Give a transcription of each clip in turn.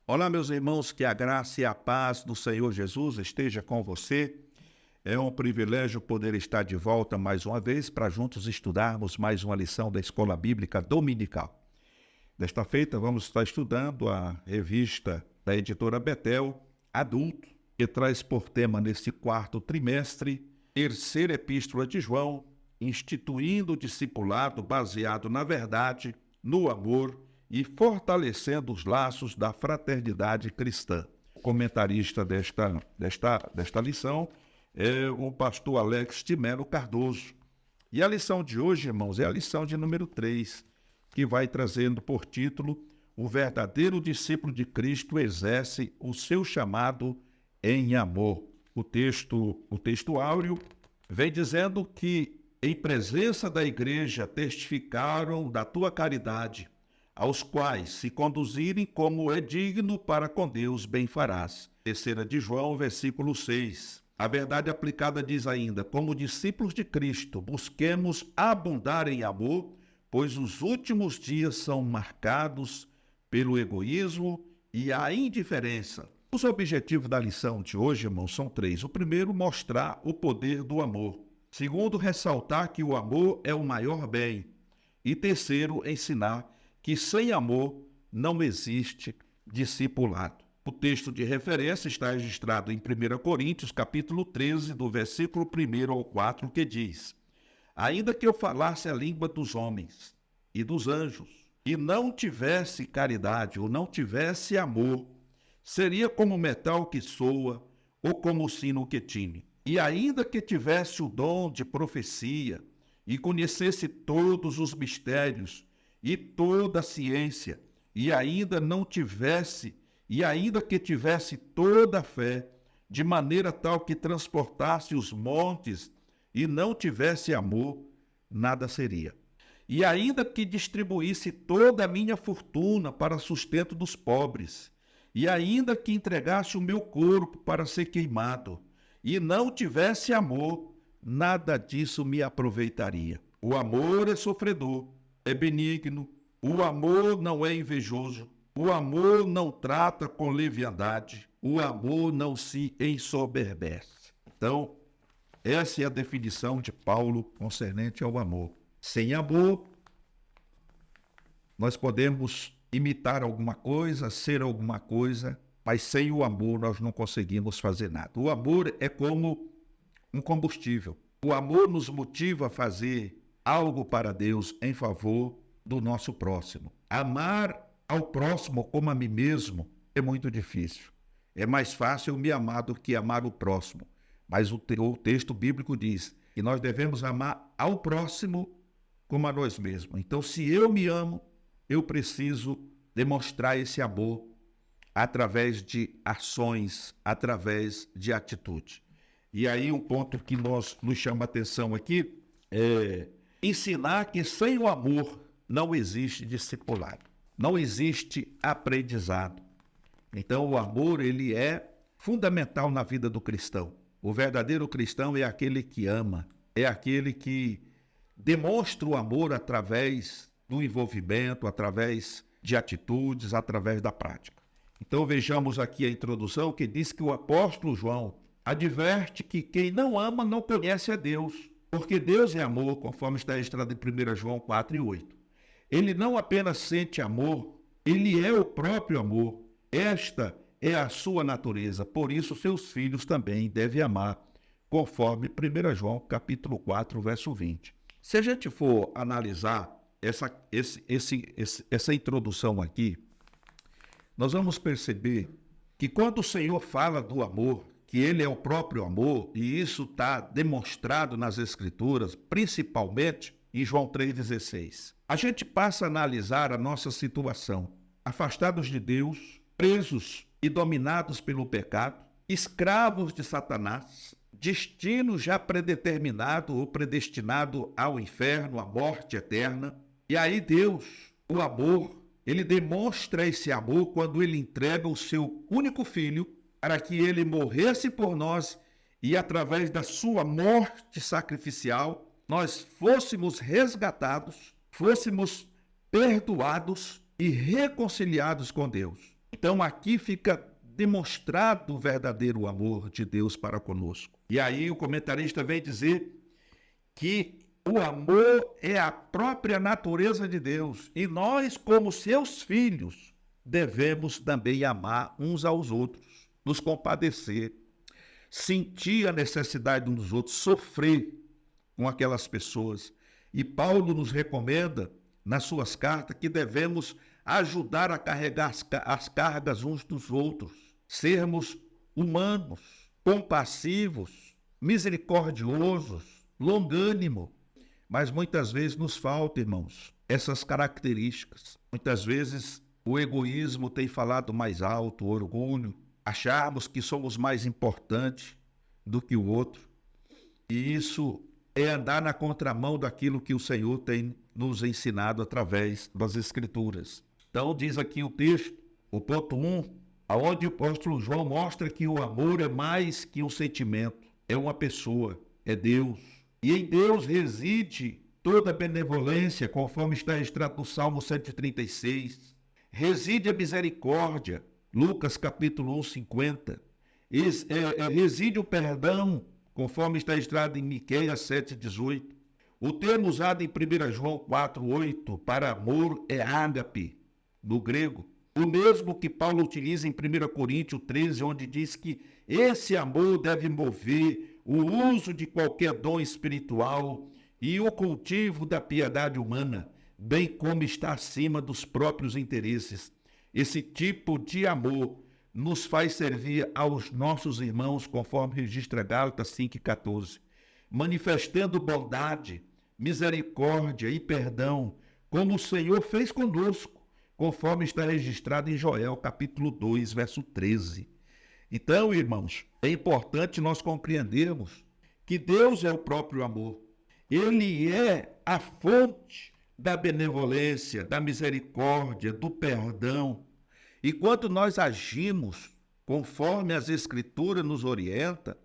Olá, meus irmãos, que a graça e a paz do Senhor Jesus esteja com você. É um privilégio poder estar de volta mais uma vez para juntos estudarmos mais uma lição da Escola Bíblica Dominical. Desta feita, vamos estar estudando a revista da editora Betel, Adulto, que traz por tema neste quarto trimestre, terceira epístola de João, instituindo o discipulado baseado na verdade, no amor e fortalecendo os laços da fraternidade cristã. O comentarista desta lição é o pastor Alex Timero Cardoso. E a lição de hoje, irmãos, é a lição de número 3, que vai trazendo por título: O verdadeiro discípulo de Cristo exerce o seu chamado em amor. O texto áureo vem dizendo que, em presença da igreja, testificaram da tua caridade, aos quais, se conduzirem como é digno para com Deus, bem farás. Terceira de João, versículo 6. A verdade aplicada diz ainda: como discípulos de Cristo, busquemos abundar em amor, pois os últimos dias são marcados pelo egoísmo e a indiferença. Os objetivos da lição de hoje, irmãos, são 3. O primeiro, mostrar o poder do amor. Segundo, ressaltar que o amor é o maior bem. E terceiro, ensinar que sem amor não existe discipulado. O texto de referência está registrado em 1 Coríntios, capítulo 13, do versículo 1 ao 4, que diz: ainda que eu falasse a língua dos homens e dos anjos, e não tivesse caridade ou não tivesse amor, seria como metal que soa ou como sino que tine. E ainda que tivesse o dom de profecia e conhecesse todos os mistérios e toda a ciência, e ainda que tivesse toda a fé, de maneira tal que transportasse os montes e não tivesse amor, nada seria. E ainda que distribuísse toda a minha fortuna para sustento dos pobres, e ainda que entregasse o meu corpo para ser queimado, e não tivesse amor, nada disso me aproveitaria. O amor é sofredor, é benigno, o amor não é invejoso, o amor não trata com leviandade, o amor não se ensoberbece. Então, essa é a definição de Paulo concernente ao amor. Sem amor, nós podemos imitar alguma coisa, ser alguma coisa, mas sem o amor nós não conseguimos fazer nada. O amor é como um combustível. O amor nos motiva a fazer algo para Deus em favor do nosso próximo. Amar ao próximo como a mim mesmo é muito difícil. É mais fácil eu me amar do que amar o próximo. Mas o texto bíblico diz que nós devemos amar ao próximo como a nós mesmos. Então, se eu me amo, eu preciso demonstrar esse amor através de ações, através de atitude. E aí um ponto que nos chama a atenção aqui é ensinar que sem o amor não existe discipulado, não existe aprendizado. Então o amor, ele é fundamental na vida do cristão. O verdadeiro cristão é aquele que ama, é aquele que demonstra o amor através do envolvimento, através de atitudes, através da prática. Então vejamos aqui a introdução que diz que o apóstolo João adverte que quem não ama não conhece a Deus, porque Deus é amor, conforme está registrado em 1 João 4 e 8. Ele não apenas sente amor, ele é o próprio amor. Esta é a sua natureza, por isso seus filhos também devem amar, conforme 1 João capítulo 4, verso 20. Se a gente for analisar essa introdução aqui, nós vamos perceber que quando o Senhor fala do amor, que ele é o próprio amor, e isso está demonstrado nas Escrituras, principalmente em João 3,16. A gente passa a analisar a nossa situação, afastados de Deus, presos e dominados pelo pecado, escravos de Satanás, destino já predeterminado ou predestinado ao inferno, à morte eterna. E aí Deus, o amor, ele demonstra esse amor quando ele entrega o seu único filho para que ele morresse por nós e através da sua morte sacrificial nós fôssemos resgatados, fôssemos perdoados e reconciliados com Deus. Então aqui fica demonstrado o verdadeiro amor de Deus para conosco. E aí o comentarista vem dizer que o amor é a própria natureza de Deus e nós, como seus filhos, devemos também amar uns aos outros, nos compadecer, sentir a necessidade uns dos outros, sofrer com aquelas pessoas. E Paulo nos recomenda, nas suas cartas, que devemos ajudar a carregar as cargas uns dos outros, sermos humanos, compassivos, misericordiosos, longânimo. Mas muitas vezes nos falta, irmãos, essas características. Muitas vezes o egoísmo tem falado mais alto, o orgulho, acharmos que somos mais importantes do que o outro. E isso é andar na contramão daquilo que o Senhor tem nos ensinado através das Escrituras. Então diz aqui o texto, o ponto 1, aonde o apóstolo João mostra que o amor é mais que um sentimento, é uma pessoa, é Deus. E em Deus reside toda a benevolência, conforme está registrado no Salmo 136. Reside a misericórdia, Lucas capítulo 1, 50. Reside o perdão, conforme está registrado em Miqueias 7, 18. O termo usado em 1 João 4, 8 para amor é ágape, no grego. O mesmo que Paulo utiliza em 1 Coríntios 13, onde diz que esse amor deve mover o uso de qualquer dom espiritual e o cultivo da piedade humana, bem como está acima dos próprios interesses. Esse tipo de amor nos faz servir aos nossos irmãos, conforme registra Gálatas 5,14, manifestando bondade, misericórdia e perdão, como o Senhor fez conosco, conforme está registrado em Joel, capítulo 2, verso 13. Então, irmãos, é importante nós compreendermos que Deus é o próprio amor. Ele é a fonte da benevolência, da misericórdia, do perdão. E quando nós agimos conforme as Escrituras nos orientam,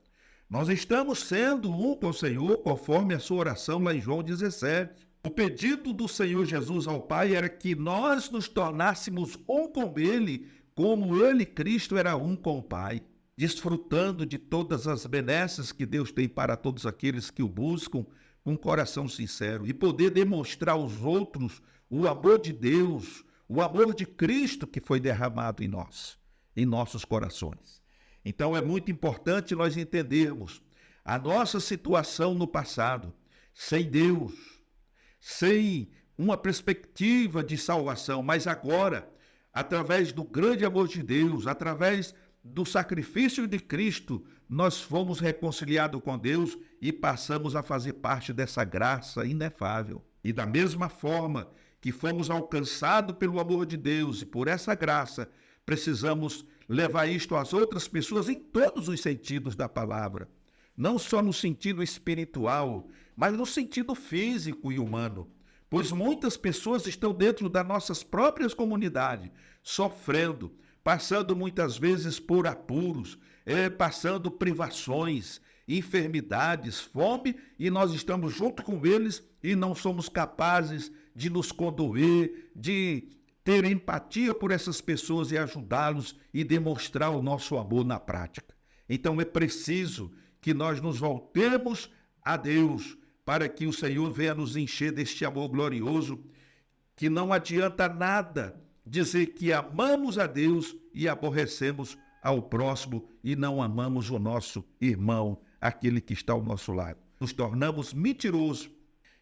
nós estamos sendo um com o Senhor, conforme a sua oração lá em João 17. O pedido do Senhor Jesus ao Pai era que nós nos tornássemos um com Ele, como Ele, Cristo, era um com o Pai, desfrutando de todas as benesses que Deus tem para todos aqueles que o buscam com um coração sincero e poder demonstrar aos outros o amor de Deus, o amor de Cristo que foi derramado em nós, em nossos corações. Então é muito importante nós entendermos a nossa situação no passado, sem Deus, sem uma perspectiva de salvação, mas agora, através do grande amor de Deus, através do sacrifício de Cristo, nós fomos reconciliados com Deus e passamos a fazer parte dessa graça inefável. E da mesma forma que fomos alcançados pelo amor de Deus e por essa graça, precisamos levar isto às outras pessoas em todos os sentidos da palavra. Não só no sentido espiritual, mas no sentido físico e humano. Pois muitas pessoas estão dentro das nossas próprias comunidades, sofrendo, passando muitas vezes por apuros, passando privações, enfermidades, fome, e nós estamos junto com eles e não somos capazes de nos condoer, de ter empatia por essas pessoas e ajudá-los e demonstrar o nosso amor na prática. Então é preciso que nós nos voltemos a Deus para que o Senhor venha nos encher deste amor glorioso, que não adianta nada dizer que amamos a Deus e aborrecemos ao próximo e não amamos o nosso irmão, aquele que está ao nosso lado. Nos tornamos mentirosos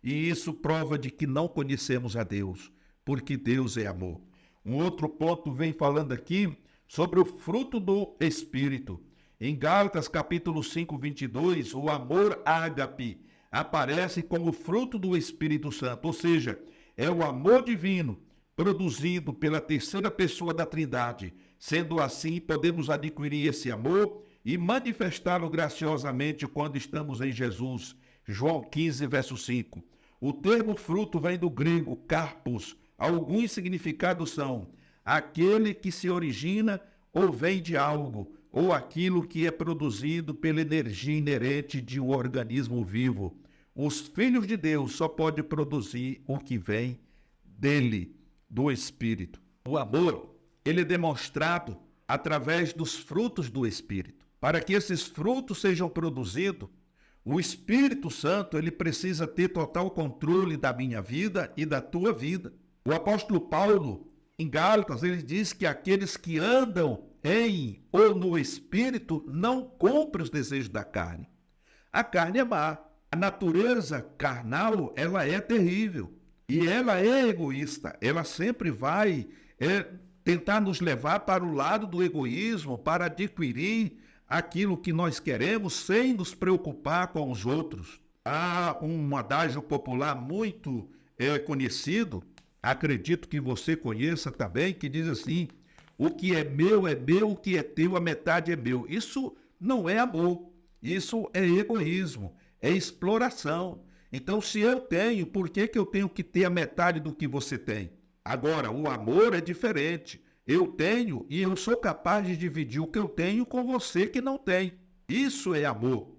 e isso prova de que não conhecemos a Deus, porque Deus é amor. Um outro ponto vem falando aqui sobre o fruto do Espírito. Em Gálatas capítulo 5, 22, o amor ágape aparece como fruto do Espírito Santo, ou seja, é o amor divino produzido pela terceira pessoa da Trindade. Sendo assim, podemos adquirir esse amor e manifestá-lo graciosamente quando estamos em Jesus. João 15, verso 5. O termo fruto vem do grego karpos. Alguns significados são aquele que se origina ou vem de algo, ou aquilo que é produzido pela energia inerente de um organismo vivo. Os filhos de Deus só podem produzir o que vem dele, do Espírito. O amor, ele é demonstrado através dos frutos do Espírito. Para que esses frutos sejam produzidos, o Espírito Santo ele precisa ter total controle da minha vida e da tua vida. O apóstolo Paulo, em Gálatas, ele diz que aqueles que andam em ou no Espírito não cumprem os desejos da carne. A carne é má. A natureza carnal, ela é terrível. E ela é egoísta. Ela sempre vai tentar nos levar para o lado do egoísmo, para adquirir aquilo que nós queremos sem nos preocupar com os outros. Há um adágio popular muito conhecido, acredito que você conheça também, que diz assim: o que é meu, o que é teu, a metade é meu. Isso não é amor, isso é egoísmo, é exploração. Então, se eu tenho, por que eu tenho que ter a metade do que você tem? Agora, o amor é diferente. Eu tenho e eu sou capaz de dividir o que eu tenho com você que não tem. Isso é amor.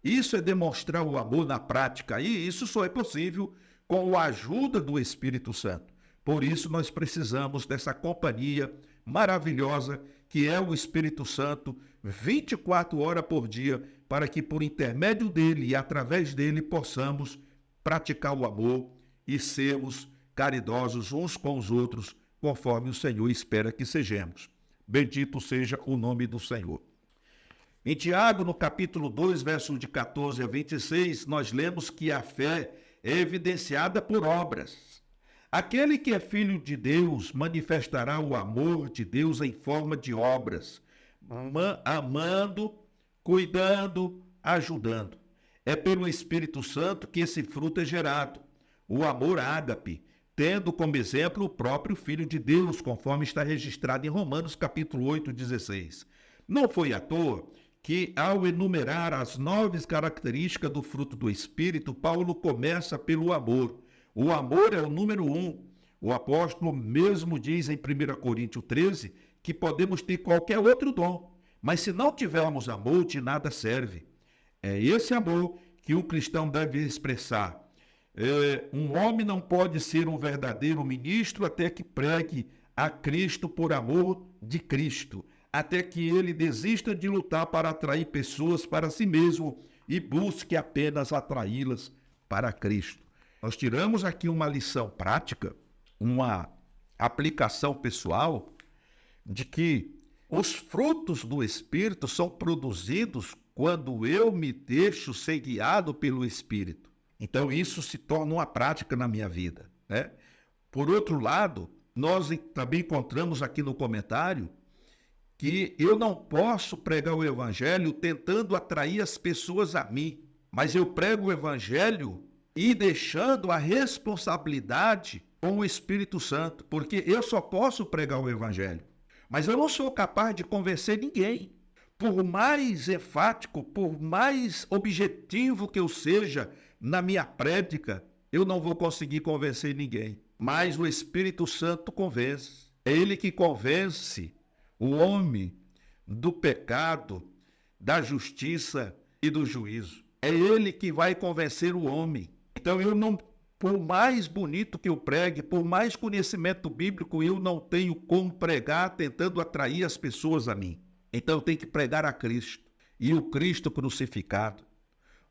Isso é demonstrar o amor na prática. E isso só é possível com a ajuda do Espírito Santo. Por isso nós precisamos dessa companhia maravilhosa que é o Espírito Santo 24 horas por dia, para que por intermédio dele e através dele possamos praticar o amor e sermos caridosos uns com os outros, conforme o Senhor espera que sejamos. Bendito seja o nome do Senhor. Em Tiago, no capítulo 2, versos de 14 a 26, nós lemos que a fé é evidenciada por obras. Aquele que é filho de Deus manifestará o amor de Deus em forma de obras, amando, cuidando, ajudando. É pelo Espírito Santo que esse fruto é gerado, o amor ágape, tendo como exemplo o próprio Filho de Deus, conforme está registrado em Romanos capítulo 8, 16. Não foi à toa que, ao enumerar as 9 características do fruto do Espírito, Paulo começa pelo amor. O amor é o número 1. O apóstolo mesmo diz em 1 Coríntios 13 que podemos ter qualquer outro dom, mas se não tivermos amor, de nada serve. É esse amor que o cristão deve expressar. Um homem não pode ser um verdadeiro ministro até que pregue a Cristo por amor de Cristo, até que ele desista de lutar para atrair pessoas para si mesmo e busque apenas atraí-las para Cristo. Nós tiramos aqui uma lição prática, uma aplicação pessoal, de que os frutos do Espírito são produzidos quando eu me deixo ser guiado pelo Espírito. Então, isso se torna uma prática na minha vida, né? Por outro lado, nós também encontramos aqui no comentário que eu não posso pregar o Evangelho tentando atrair as pessoas a mim, mas eu prego o Evangelho e deixando a responsabilidade com o Espírito Santo, porque eu só posso pregar o Evangelho, mas eu não sou capaz de convencer ninguém. Por mais enfático, por mais objetivo que eu seja na minha prédica, eu não vou conseguir convencer ninguém. Mas o Espírito Santo convence. É ele que convence o homem do pecado, da justiça e do juízo. É ele que vai convencer o homem. Então, por mais bonito que eu pregue, por mais conhecimento bíblico, eu não tenho como pregar tentando atrair as pessoas a mim. Então eu tenho que pregar a Cristo, e o Cristo crucificado,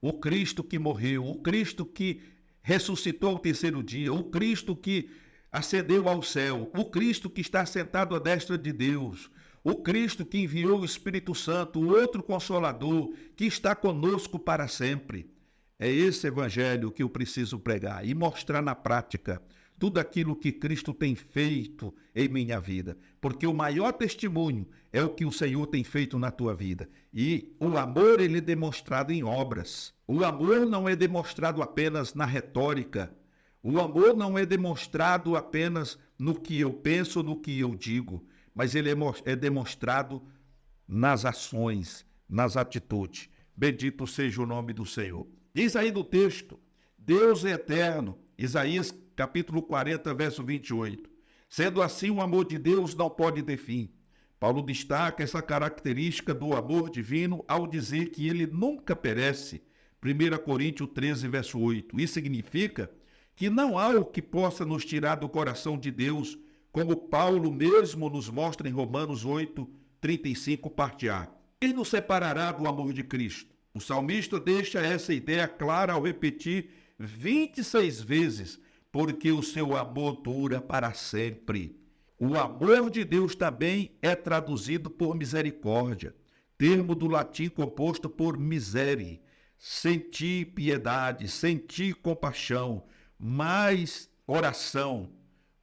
o Cristo que morreu, o Cristo que ressuscitou ao terceiro dia, o Cristo que ascendeu ao céu, o Cristo que está sentado à destra de Deus, o Cristo que enviou o Espírito Santo, o outro Consolador, que está conosco para sempre. É esse evangelho que eu preciso pregar e mostrar na prática tudo aquilo que Cristo tem feito em minha vida, porque o maior testemunho é o que o Senhor tem feito na tua vida. E o amor, ele é demonstrado em obras. O amor não é demonstrado apenas na retórica. O amor não é demonstrado apenas no que eu penso, no que eu digo, mas ele é demonstrado nas ações, nas atitudes. Bendito seja o nome do Senhor. Diz aí no texto: Deus é eterno, Isaías capítulo 40, verso 28. Sendo assim, o amor de Deus não pode ter fim. Paulo destaca essa característica do amor divino ao dizer que ele nunca perece. 1 Coríntios 13, verso 8. Isso significa que não há o que possa nos tirar do coração de Deus como Paulo mesmo nos mostra em Romanos 8, 35, parte A. Quem nos separará do amor de Cristo? O salmista deixa essa ideia clara ao repetir 26 vezes, porque o seu amor dura para sempre. O amor de Deus também é traduzido por misericórdia, termo do latim composto por misere, sentir piedade, sentir compaixão, mais oração.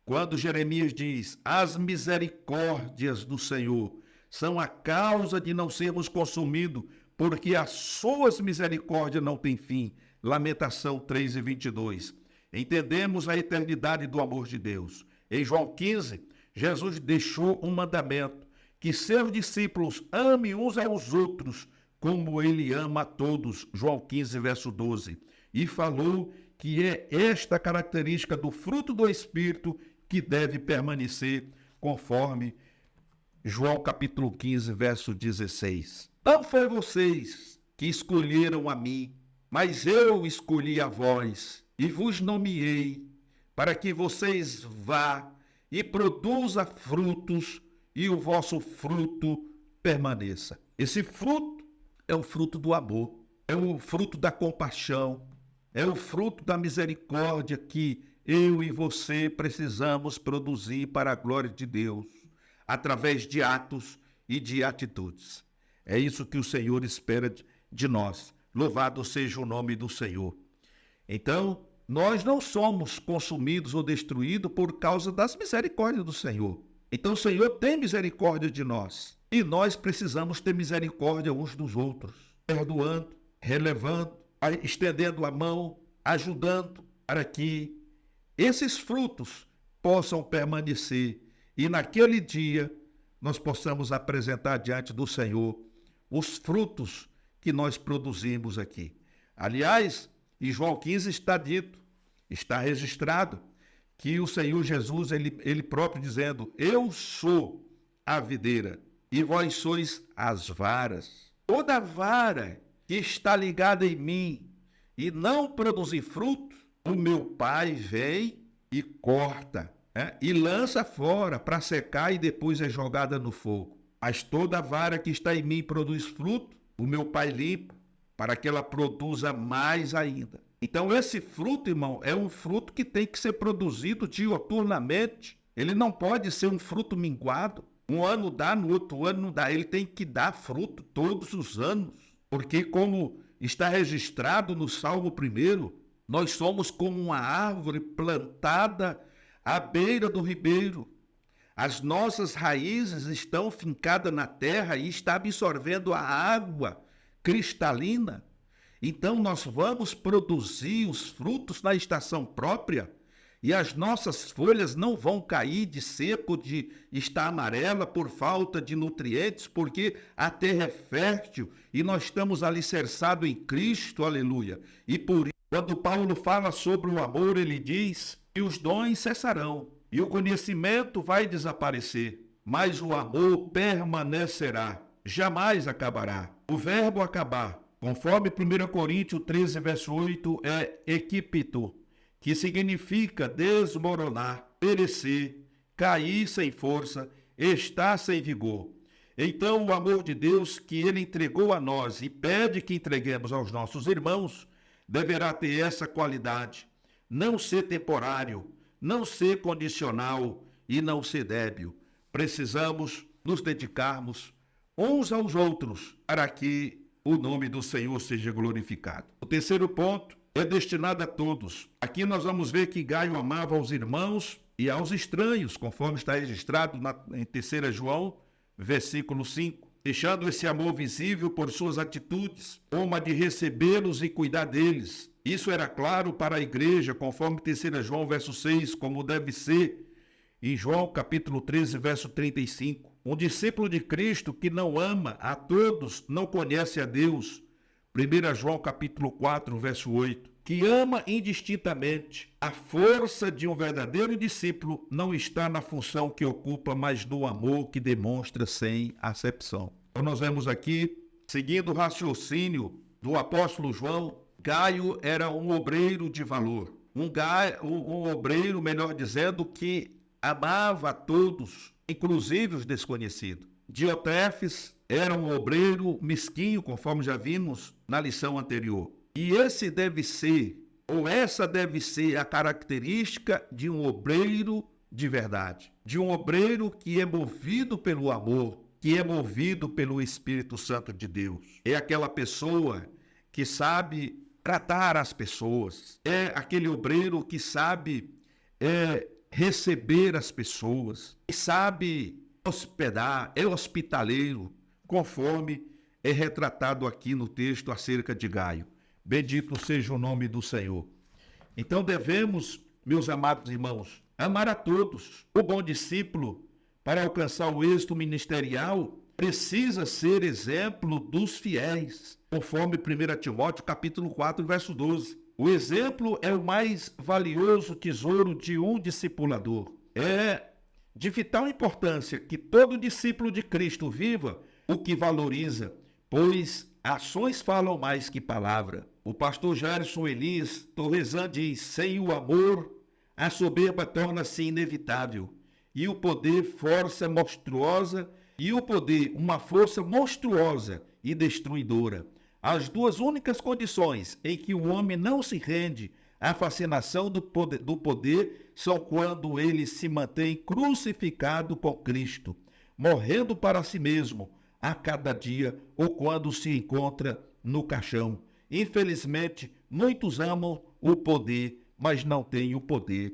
Quando Jeremias diz, as misericórdias do Senhor são a causa de não sermos consumidos, porque as suas misericórdias não têm fim. Lamentação 3:22. Entendemos a eternidade do amor de Deus. Em João 15, Jesus deixou um mandamento, que seus discípulos amem uns aos outros, como ele ama a todos. João 15, verso 12. E falou que é esta característica do fruto do Espírito que deve permanecer, conforme João capítulo 15, verso 16. Não foi vocês que escolheram a mim, mas eu escolhi a vós e vos nomeei, para que vocês vá e produza frutos e o vosso fruto permaneça. Esse fruto é o fruto do amor, é o fruto da compaixão, é o fruto da misericórdia que eu e você precisamos produzir para a glória de Deus, através de atos e de atitudes. É isso que o Senhor espera de nós. Louvado seja o nome do Senhor. Então, nós não somos consumidos ou destruídos por causa das misericórdias do Senhor. Então, o Senhor tem misericórdia de nós. E nós precisamos ter misericórdia uns dos outros, perdoando, relevando, estendendo a mão, ajudando, para que esses frutos possam permanecer e naquele dia nós possamos apresentar diante do Senhor os frutos que nós produzimos aqui. Aliás, em João 15 está dito, está registrado, que o Senhor Jesus, ele próprio dizendo, eu sou a videira e vós sois as varas. Toda vara que está ligada em mim e não produzir fruto, o meu Pai vem e corta, e lança fora para secar e depois é jogada no fogo. Mas toda vara que está em mim produz fruto, o meu Pai limpa, para que ela produza mais ainda. Então esse fruto, irmão, é um fruto que tem que ser produzido diuturnamente. Ele não pode ser um fruto minguado. Um ano dá, no outro ano não dá. Ele tem que dar fruto todos os anos. Porque como está registrado no Salmo 1, nós somos como uma árvore plantada à beira do ribeiro. As nossas raízes estão fincadas na terra e está absorvendo a água cristalina. Então nós vamos produzir os frutos na estação própria e as nossas folhas não vão cair de seco, de estar amarela por falta de nutrientes, porque a terra é fértil e nós estamos alicerçados em Cristo, aleluia. E por isso, quando Paulo fala sobre o amor, ele diz que os dons cessarão e o conhecimento vai desaparecer, mas o amor permanecerá, jamais acabará. O verbo acabar, conforme 1 Coríntios 13, verso 8, é equipito, que significa desmoronar, perecer, cair sem força, estar sem vigor. Então, o amor de Deus que ele entregou a nós e pede que entreguemos aos nossos irmãos, deverá ter essa qualidade, não ser temporário, não ser condicional e não ser débil. Precisamos nos dedicarmos uns aos outros para que o nome do Senhor seja glorificado. O terceiro ponto é destinado a todos. Aqui nós vamos ver que Gaio amava aos irmãos e aos estranhos, conforme está registrado em 3 João, versículo 5, deixando esse amor visível por suas atitudes, como a de recebê-los e cuidar deles. Isso era claro para a igreja, conforme 3 João, verso 6, como deve ser em João, capítulo 13, verso 35. Um discípulo de Cristo que não ama a todos não conhece a Deus. 1 João, capítulo 4, verso 8. Que ama indistintamente. A força de um verdadeiro discípulo não está na função que ocupa, mas no amor que demonstra sem acepção. Então nós vemos aqui, seguindo o raciocínio do apóstolo João, Gaio era um obreiro de valor. Um obreiro, melhor dizendo, que amava a todos, inclusive os desconhecidos. Diotrefes era um obreiro mesquinho, conforme já vimos na lição anterior. E essa deve ser a característica de um obreiro de verdade, de um obreiro que é movido pelo amor, que é movido pelo Espírito Santo de Deus. É aquela pessoa que sabe tratar as pessoas, é aquele obreiro que sabe receber as pessoas, que sabe hospedar, é hospitaleiro, conforme é retratado aqui no texto acerca de Gaio. Bendito seja o nome do Senhor. Então devemos, meus amados irmãos, amar a todos. O bom discípulo, para alcançar o êxito ministerial, precisa ser exemplo dos fiéis, conforme 1 Timóteo capítulo 4, verso 12. O exemplo é o mais valioso tesouro de um discipulador. É de vital importância que todo discípulo de Cristo viva o que valoriza, pois ações falam mais que palavra. O pastor Gerson Elias Torresan diz: sem o amor, a soberba torna-se inevitável, e o poder, uma força monstruosa e destruidora. As duas únicas condições em que o homem não se rende à fascinação do poder são quando ele se mantém crucificado com Cristo, morrendo para si mesmo a cada dia, ou quando se encontra no caixão. Infelizmente, muitos amam o poder, mas não têm o poder.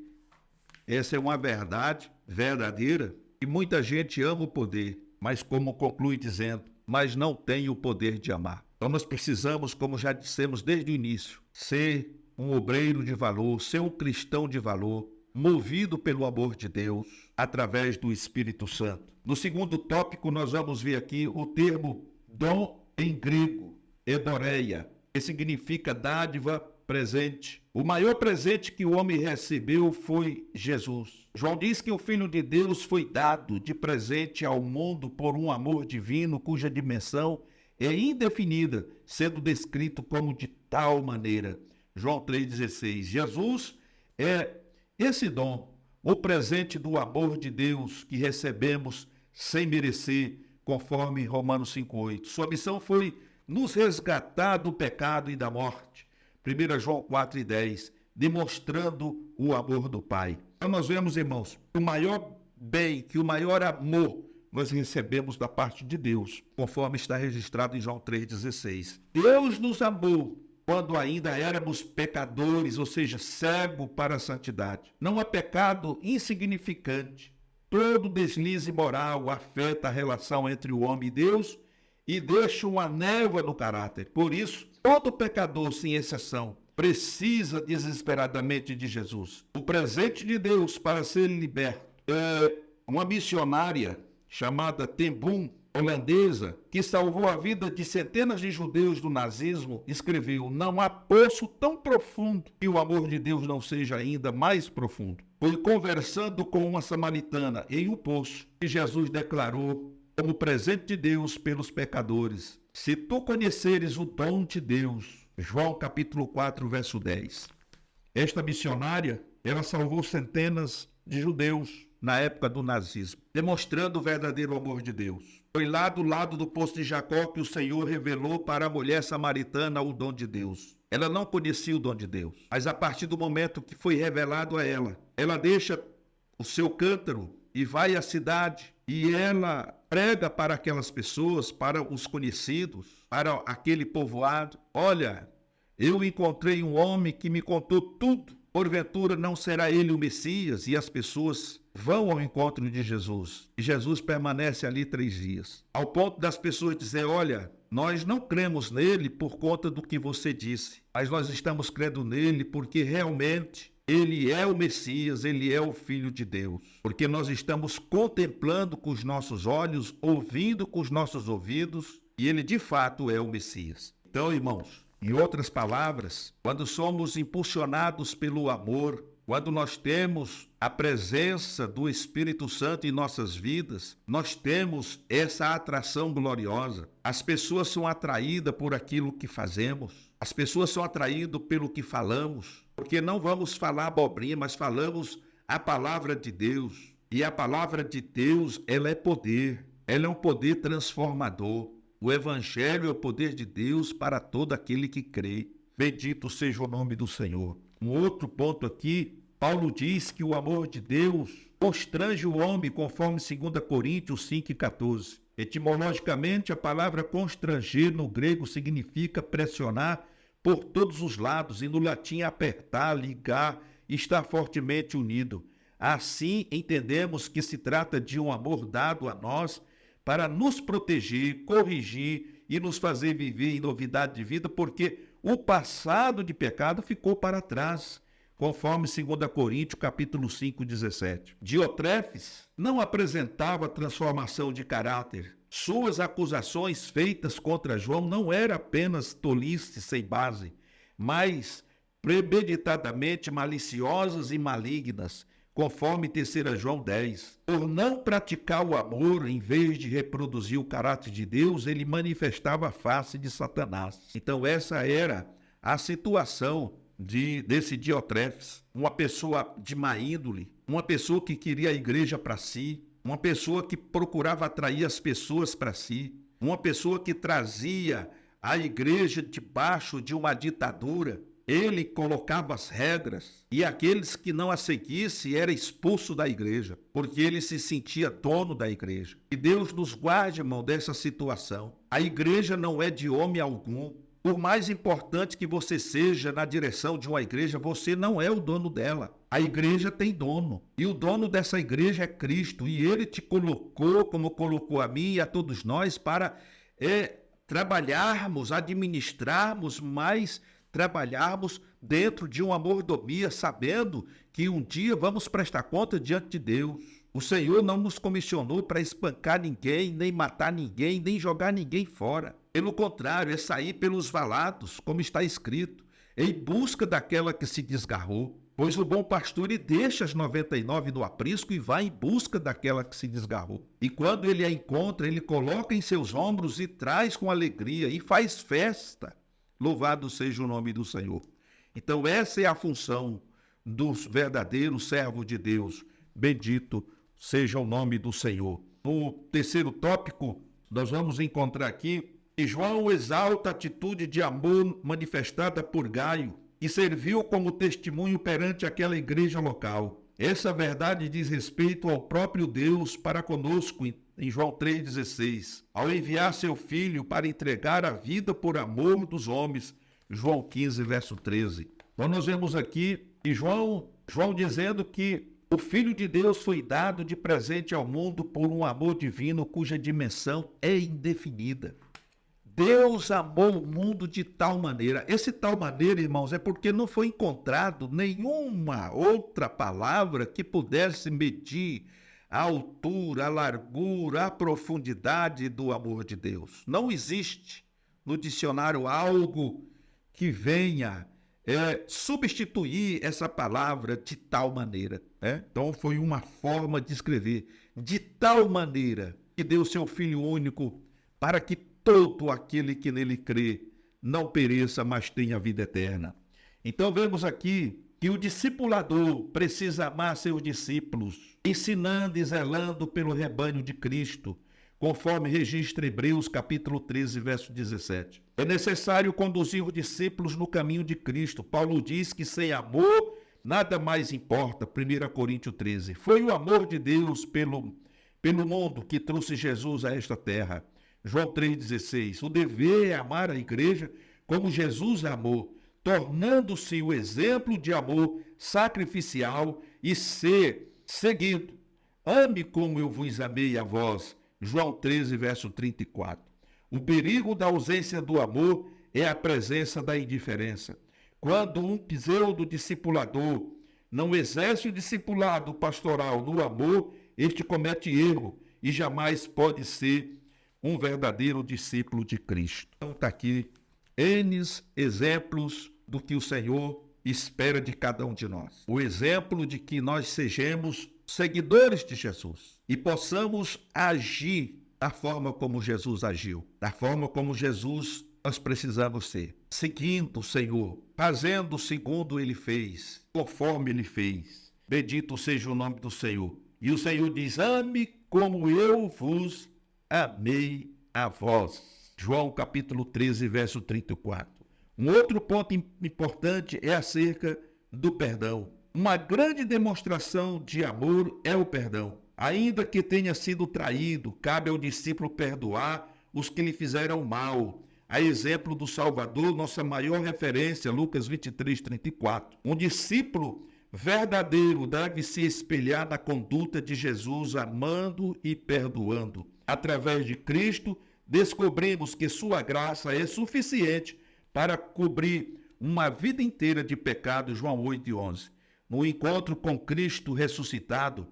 Essa é uma verdade verdadeira, e muita gente ama o poder, mas como conclui dizendo, mas não tem o poder de amar. Então nós precisamos, como já dissemos desde o início, ser um obreiro de valor, ser um cristão de valor, movido pelo amor de Deus, através do Espírito Santo. No segundo tópico, nós vamos ver aqui o termo dom em grego, edoreia, que significa dádiva, presente. O maior presente que o homem recebeu foi Jesus. João diz que o Filho de Deus foi dado de presente ao mundo por um amor divino, cuja dimensão é indefinida, sendo descrito como de tal maneira. João 3,16. Jesus é esse dom, o presente do amor de Deus que recebemos sem merecer, conforme Romanos 5,8. Sua missão foi nos resgatar do pecado e da morte. 1 João 4,10, demonstrando o amor do Pai. Então nós vemos, irmãos, o maior bem, que o maior amor nós recebemos da parte de Deus, conforme está registrado em João 3,16. Deus nos amou quando ainda éramos pecadores, ou seja, cego para a santidade. Não há pecado insignificante. Todo deslize moral afeta a relação entre o homem e Deus e deixa uma névoa no caráter. Por isso, todo pecador, sem exceção, precisa desesperadamente de Jesus. O presente de Deus para ser liberto. Uma missionária chamada Ten Boom, holandesa, que salvou a vida de centenas de judeus do nazismo, escreveu: não há poço tão profundo que o amor de Deus não seja ainda mais profundo. Foi conversando com uma samaritana em um poço que Jesus declarou como presente de Deus pelos pecadores: se tu conheceres o dom de Deus. João capítulo 4, verso 10. Esta missionária, ela salvou centenas de judeus na época do nazismo, demonstrando o verdadeiro amor de Deus. Foi lá do lado do poço de Jacó que o Senhor revelou para a mulher samaritana o dom de Deus. Ela não conhecia o dom de Deus, mas a partir do momento que foi revelado a ela, ela deixa o seu cântaro e vai à cidade e ela prega para aquelas pessoas, para os conhecidos, para aquele povoado: olha, eu encontrei um homem que me contou tudo. Porventura não será ele o Messias? E as pessoas vão ao encontro de Jesus. E Jesus permanece ali 3 dias. Ao ponto das pessoas dizer: olha, nós não cremos nele por conta do que você disse, mas nós estamos crendo nele porque realmente ele é o Messias, ele é o Filho de Deus. Porque nós estamos contemplando com os nossos olhos, ouvindo com os nossos ouvidos, e ele de fato é o Messias. Então, irmãos, em outras palavras, quando somos impulsionados pelo amor, quando nós temos a presença do Espírito Santo em nossas vidas, nós temos essa atração gloriosa. As pessoas são atraídas por aquilo que fazemos, as pessoas são atraídas pelo que falamos, porque não vamos falar abobrinha, mas falamos a palavra de Deus. E a palavra de Deus, ela é poder. Ela é um poder transformador. O evangelho é o poder de Deus para todo aquele que crê. Bendito seja o nome do Senhor. Um outro ponto aqui, Paulo diz que o amor de Deus constrange o homem, conforme 2 Coríntios 5,14. Etimologicamente, a palavra constranger no grego significa pressionar por todos os lados e no latim apertar, ligar, estar fortemente unido. Assim, entendemos que se trata de um amor dado a nós para nos proteger, corrigir e nos fazer viver em novidade de vida, porque o passado de pecado ficou para trás, conforme 2 Coríntios, capítulo 5, 17. Diotrefes não apresentava transformação de caráter. Suas acusações feitas contra João não eram apenas tolice sem base, mas premeditadamente maliciosas e malignas, conforme 3 João 10. Por não praticar o amor, em vez de reproduzir o caráter de Deus, ele manifestava a face de Satanás. Então essa era a situação desse Diotrefes, uma pessoa de má índole, uma pessoa que queria a igreja para si, uma pessoa que procurava atrair as pessoas para si, uma pessoa que trazia a igreja debaixo de uma ditadura. Ele colocava as regras e aqueles que não a seguissem era expulso da igreja, porque ele se sentia dono da igreja. E Deus nos guarde, irmão, dessa situação. A igreja não é de homem algum. Por mais importante que você seja na direção de uma igreja, você não é o dono dela. A igreja tem dono. E o dono dessa igreja é Cristo. E ele te colocou, como colocou a mim e a todos nós, para trabalharmos, administrarmos, mas trabalharmos dentro de uma mordomia, sabendo que um dia vamos prestar conta diante de Deus. O Senhor não nos comissionou para espancar ninguém, nem matar ninguém, nem jogar ninguém fora. Pelo contrário, é sair pelos valados, como está escrito, em busca daquela que se desgarrou. Pois o bom pastor ele deixa as 99 no aprisco e vai em busca daquela que se desgarrou. E quando ele a encontra, ele coloca em seus ombros e traz com alegria e faz festa. Louvado seja o nome do Senhor. Então essa é a função dos verdadeiros servos de Deus. Bendito seja o nome do Senhor. No terceiro tópico, nós vamos encontrar aqui que João exalta a atitude de amor manifestada por Gaio, que serviu como testemunho perante aquela igreja local. Essa verdade diz respeito ao próprio Deus para conosco em João 3,16, ao enviar seu Filho para entregar a vida por amor dos homens, João 15, verso 13. Então nós vemos aqui que João dizendo que o Filho de Deus foi dado de presente ao mundo por um amor divino cuja dimensão é indefinida. Deus amou o mundo de tal maneira. Esse tal maneira, irmãos, é porque não foi encontrado nenhuma outra palavra que pudesse medir a altura, a largura, a profundidade do amor de Deus. Não existe no dicionário algo que venha substituir essa palavra de tal maneira. Então foi uma forma de escrever. De tal maneira que deu seu Filho único para que todo aquele que nele crê não pereça, mas tenha vida eterna. Então vemos aqui que o discipulador precisa amar seus discípulos, ensinando e zelando pelo rebanho de Cristo, conforme registra Hebreus capítulo 13, verso 17. É necessário conduzir os discípulos no caminho de Cristo. Paulo diz que sem amor nada mais importa, 1 Coríntios 13. Foi o amor de Deus pelo mundo que trouxe Jesus a esta terra. João 3,16. O dever é amar a igreja como Jesus amou, tornando-se o exemplo de amor sacrificial e ser seguido. Ame como eu vos amei a vós. João 13, verso 34. O perigo da ausência do amor é a presença da indiferença. Quando um pseudo-discipulador não exerce o discipulado pastoral no amor, este comete erro e jamais pode ser um verdadeiro discípulo de Cristo. Então está aqui N exemplos do que o Senhor espera de cada um de nós. O exemplo de que nós sejamos seguidores de Jesus e possamos agir da forma como Jesus agiu, da forma como Jesus nós precisamos ser, seguindo o Senhor, fazendo segundo Ele fez, conforme Ele fez. Bendito seja o nome do Senhor. E o Senhor diz: ame como eu vos amei a vós. João capítulo 13, verso 34. Um outro ponto importante é acerca do perdão. Uma grande demonstração de amor é o perdão. Ainda que tenha sido traído, cabe ao discípulo perdoar os que lhe fizeram mal. A exemplo do Salvador, nossa maior referência, Lucas 23, 34. Um discípulo verdadeiro deve se espelhar na conduta de Jesus, amando e perdoando. Através de Cristo, descobrimos que sua graça é suficiente para cobrir uma vida inteira de pecado, João 8 e 11. No encontro com Cristo ressuscitado,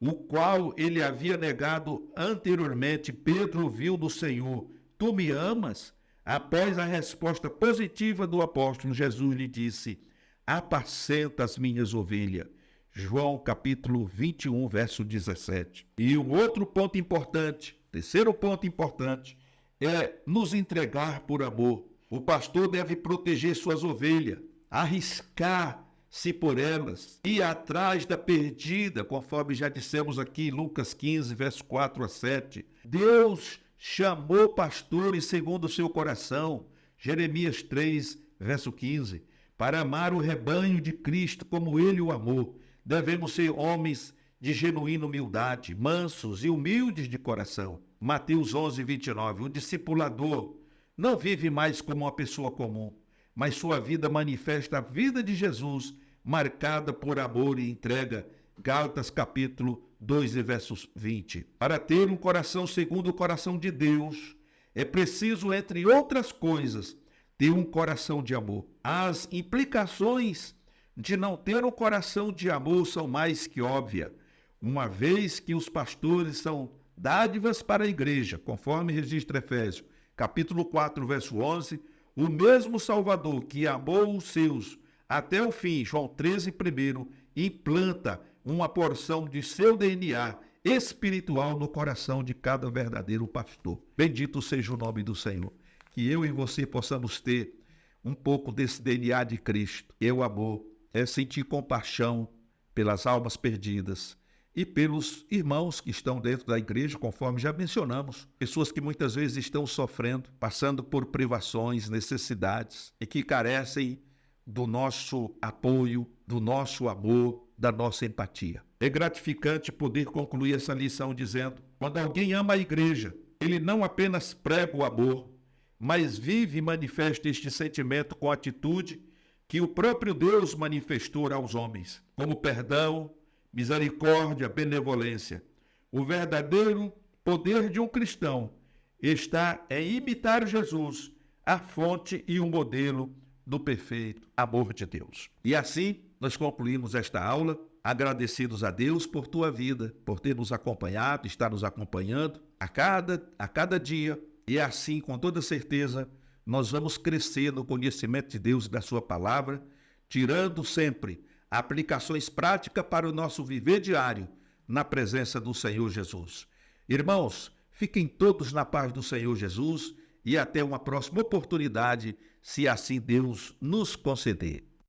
o qual ele havia negado anteriormente, Pedro ouviu do Senhor: tu me amas? Após a resposta positiva do apóstolo, Jesus lhe disse: apacenta as minhas ovelhas. João capítulo 21, verso 17. E um outro ponto importante, terceiro ponto importante, é nos entregar por amor. O pastor deve proteger suas ovelhas, arriscar-se por elas, ir atrás da perdida, conforme já dissemos aqui, Lucas 15, verso 4 a 7. Deus chamou pastores segundo o seu coração, Jeremias 3, verso 15, para amar o rebanho de Cristo como ele o amou. Devemos ser homens de genuína humildade, mansos e humildes de coração. Mateus 11, 29. O discipulador não vive mais como uma pessoa comum, mas sua vida manifesta a vida de Jesus, marcada por amor e entrega. Gálatas capítulo 2, versos 20. Para ter um coração segundo o coração de Deus, é preciso, entre outras coisas, ter um coração de amor. As implicações de não ter um coração de amor são mais que óbvias, uma vez que os pastores são dádivas para a igreja, conforme registra Efésios, capítulo 4, verso 11, o mesmo Salvador que amou os seus até o fim, João 13, 1, implanta uma porção de seu DNA espiritual no coração de cada verdadeiro pastor. Bendito seja o nome do Senhor. Que eu e você possamos ter um pouco desse DNA de Cristo. É o amor, é sentir compaixão pelas almas perdidas e pelos irmãos que estão dentro da igreja, conforme já mencionamos. Pessoas que muitas vezes estão sofrendo, passando por privações, necessidades e que carecem do nosso apoio, do nosso amor, da nossa empatia. É gratificante poder concluir essa lição dizendo: quando alguém ama a igreja, ele não apenas prega o amor, mas vive e manifesta este sentimento com atitude que o próprio Deus manifestou aos homens, como perdão, misericórdia, benevolência. O verdadeiro poder de um cristão está em imitar Jesus, a fonte e o modelo do perfeito amor de Deus. E assim nós concluímos esta aula, agradecidos a Deus por tua vida, por ter nos acompanhado, estar nos acompanhando a cada dia. E assim, com toda certeza, nós vamos crescer no conhecimento de Deus e da sua palavra, tirando sempre aplicações práticas para o nosso viver diário na presença do Senhor Jesus. Irmãos, fiquem todos na paz do Senhor Jesus e até uma próxima oportunidade, se assim Deus nos conceder.